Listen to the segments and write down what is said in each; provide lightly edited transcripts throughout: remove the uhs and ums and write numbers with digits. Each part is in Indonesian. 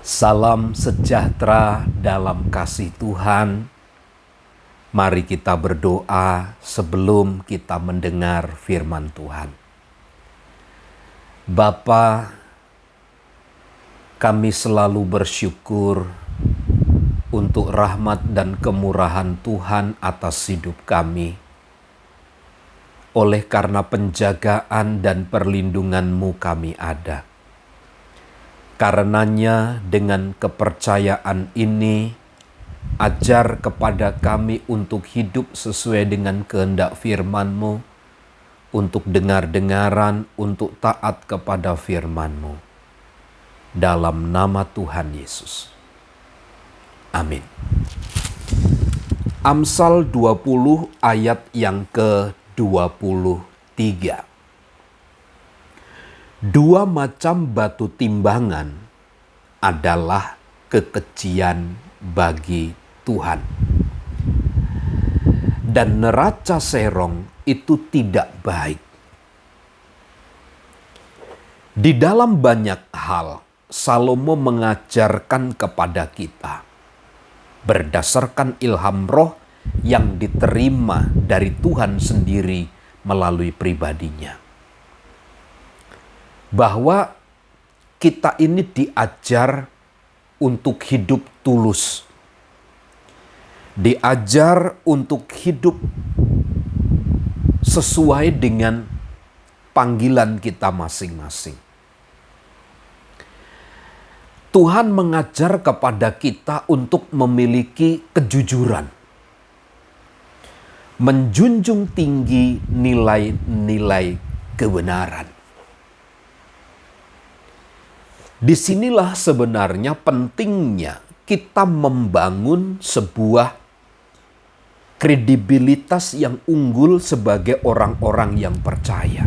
Salam sejahtera dalam kasih Tuhan. Mari kita berdoa sebelum kita mendengar firman Tuhan. Bapa, kami selalu bersyukur untuk rahmat dan kemurahan Tuhan atas hidup kami. Oleh karena penjagaan dan perlindungan-Mu kami ada. Karenanya dengan kepercayaan ini, ajar kepada kami untuk hidup sesuai dengan kehendak firman-Mu, untuk dengar-dengaran, untuk taat kepada firman-Mu. Dalam nama Tuhan Yesus. Amin. Amsal 20 ayat yang ke-23. Dua macam batu timbangan adalah kekejian bagi Tuhan. Dan neraca serong itu tidak baik. Di dalam banyak hal, Salomo mengajarkan kepada kita berdasarkan ilham roh yang diterima dari Tuhan sendiri melalui pribadinya. Bahwa kita ini diajar untuk hidup tulus. Diajar untuk hidup sesuai dengan panggilan kita masing-masing. Tuhan mengajar kepada kita untuk memiliki kejujuran. Menjunjung tinggi nilai-nilai kebenaran. Disinilah sebenarnya pentingnya kita membangun sebuah kredibilitas yang unggul sebagai orang-orang yang percaya.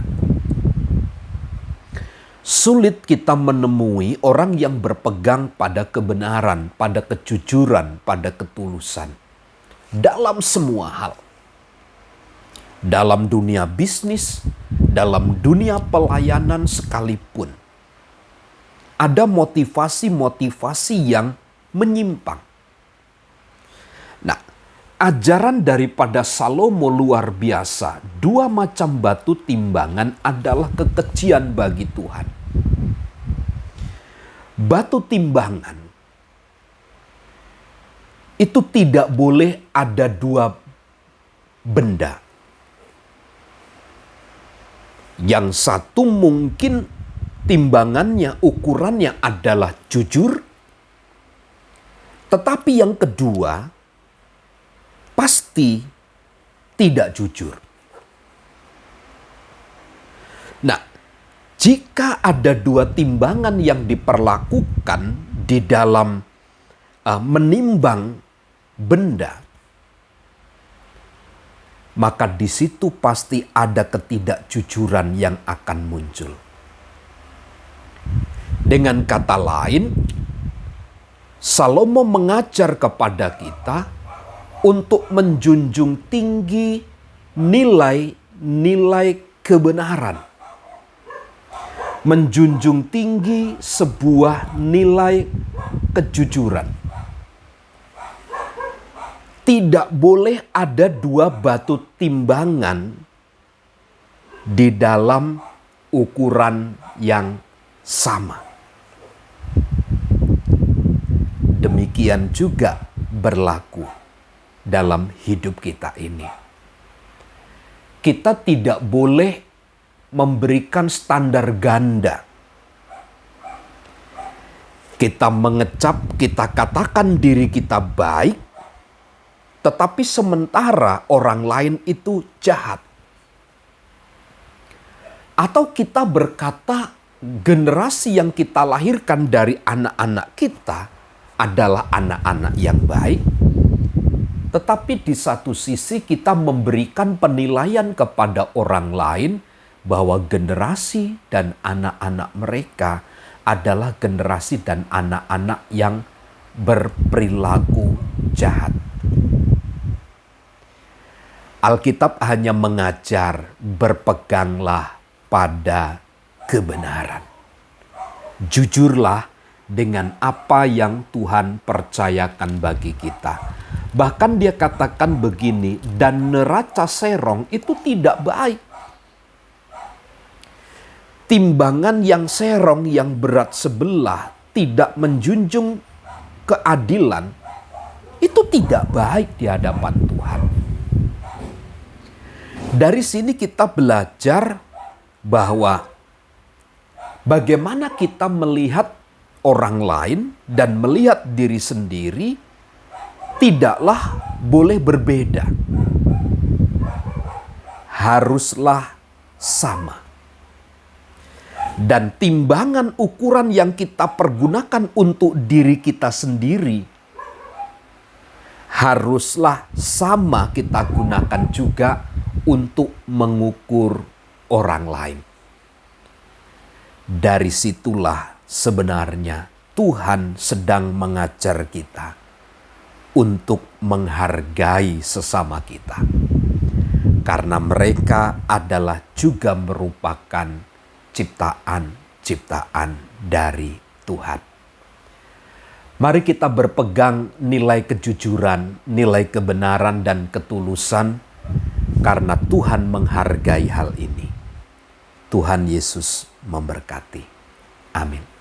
Sulit kita menemui orang yang berpegang pada kebenaran, pada kejujuran, pada ketulusan. Dalam semua hal. Dalam dunia bisnis, dalam dunia pelayanan sekalipun. Ada motivasi-motivasi yang menyimpang. Nah, ajaran daripada Salomo luar biasa. Dua macam batu timbangan adalah kekejian bagi Tuhan. Batu timbangan itu tidak boleh ada dua benda. Yang satu mungkin timbangannya, ukurannya adalah jujur. Tetapi yang kedua, pasti tidak jujur. Nah, jika ada dua timbangan yang diperlakukan di dalam menimbang benda, maka di situ pasti ada ketidakjujuran yang akan muncul. Dengan kata lain, Salomo mengajar kepada kita untuk menjunjung tinggi nilai-nilai kebenaran. Menjunjung tinggi sebuah nilai kejujuran. Tidak boleh ada dua batu timbangan di dalam ukuran yang sama. Demikian juga berlaku dalam hidup kita ini. Kita tidak boleh memberikan standar ganda. Kita mengecap, kita katakan diri kita baik, tetapi sementara orang lain itu jahat. Atau kita berkata generasi yang kita lahirkan dari anak-anak kita adalah anak-anak yang baik. Tetapi di satu sisi kita memberikan penilaian kepada orang lain bahwa generasi dan anak-anak mereka adalah generasi dan anak-anak yang berperilaku jahat. Alkitab hanya mengajar berpeganglah pada kebenaran. Jujurlah dengan apa yang Tuhan percayakan bagi kita. Bahkan dia katakan begini, dan neraca serong itu tidak baik. Timbangan yang serong yang berat sebelah tidak menjunjung keadilan, itu tidak baik di hadapan Tuhan. Dari sini kita belajar bahwa bagaimana kita melihat orang lain dan melihat diri sendiri tidaklah boleh berbeda. Haruslah sama. Dan timbangan ukuran yang kita pergunakan untuk diri kita sendiri haruslah sama kita gunakan juga untuk mengukur orang lain. Dari situlah sebenarnya Tuhan sedang mengajar kita untuk menghargai sesama kita. Karena mereka adalah juga merupakan ciptaan-ciptaan dari Tuhan. Mari kita berpegang nilai kejujuran, nilai kebenaran dan ketulusan karena Tuhan menghargai hal ini. Tuhan Yesus memberkati. Amin.